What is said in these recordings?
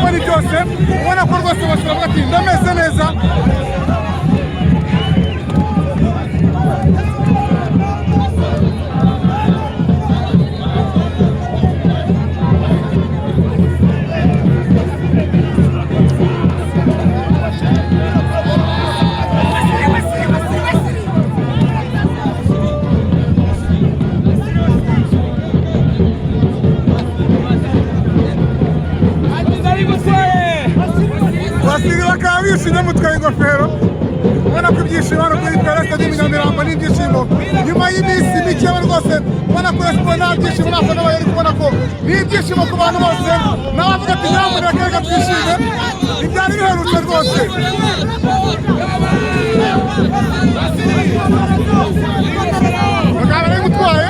ibyishimo ni byose ubona ko rwose bose bavuga ati ndameze neza. Wasiri bakaba bishimye mutwaye ingofero ubona ko ibyishimo hano kuri Perezida Nyamirambo n'ibyishimo nyuma y'iminsi mike rwose ubona ko siporo nta byishimo ntabwo nawe yari kubona ko ni ibyishimo ku bantu bose n'abavuga ati nyamuneka reka twishime ibyari biherutse rwose. Mugabo ari gutwaye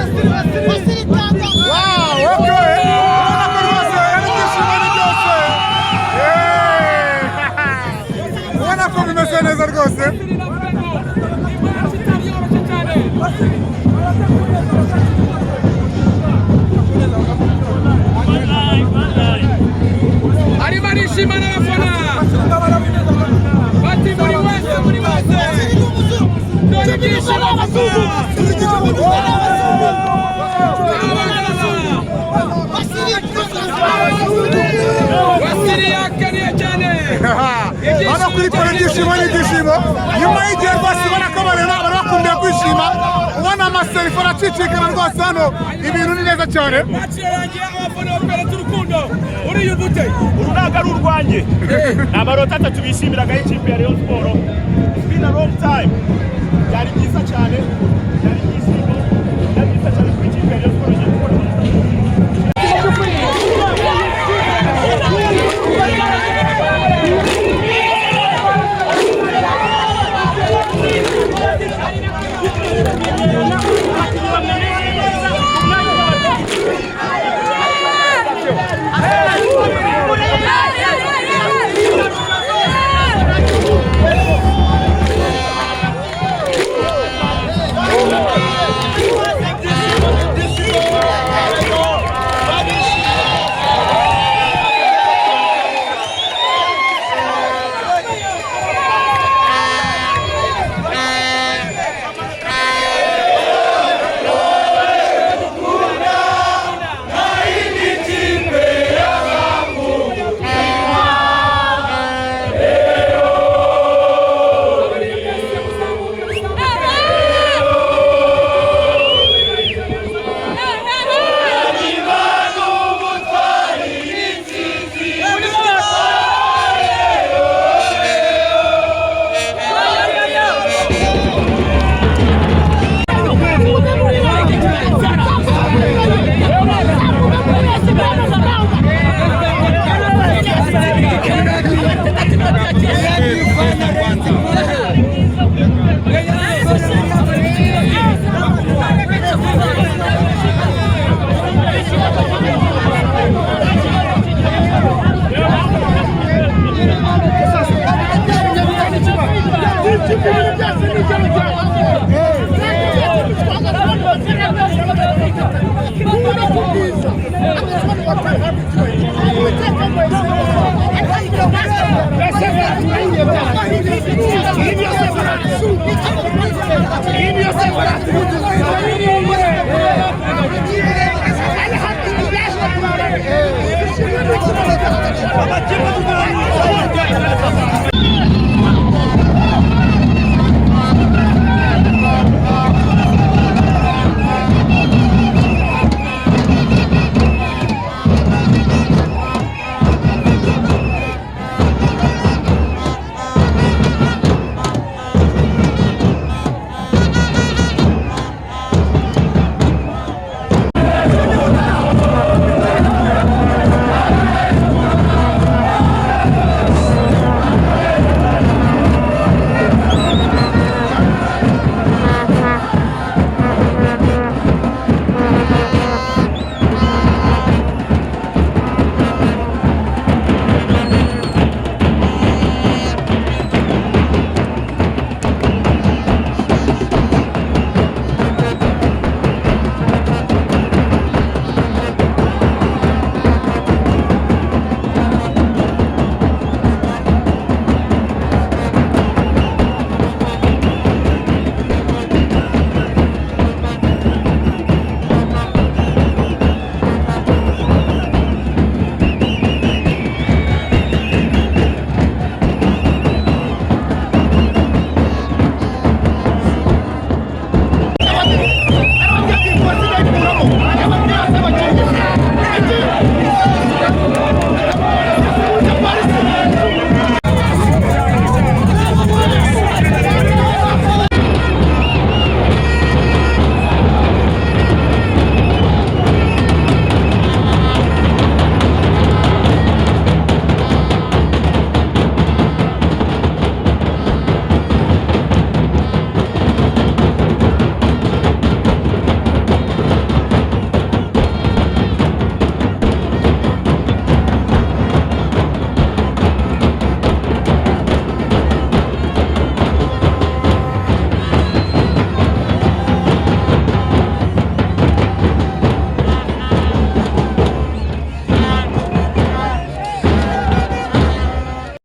neza rwose. Arimo arishima n'abafana bati muri wese dore ibyishimo Wasiri yakaniye cyane hano kuri pole ibyishimo n'ibyishimo nyuma y'igihe rwose ubona ko abantu bakundiye kwishima ubona amaserifu aracicikana rwose hano ibintu ni neza cyane. bacirangiye abafana baperetse urukundo uriyubute uru ntabwo ari urwanjye ni amanota atatu bishimiraga y'ikipe ya Rayon Sport. It's been a long time byari byiza cyane.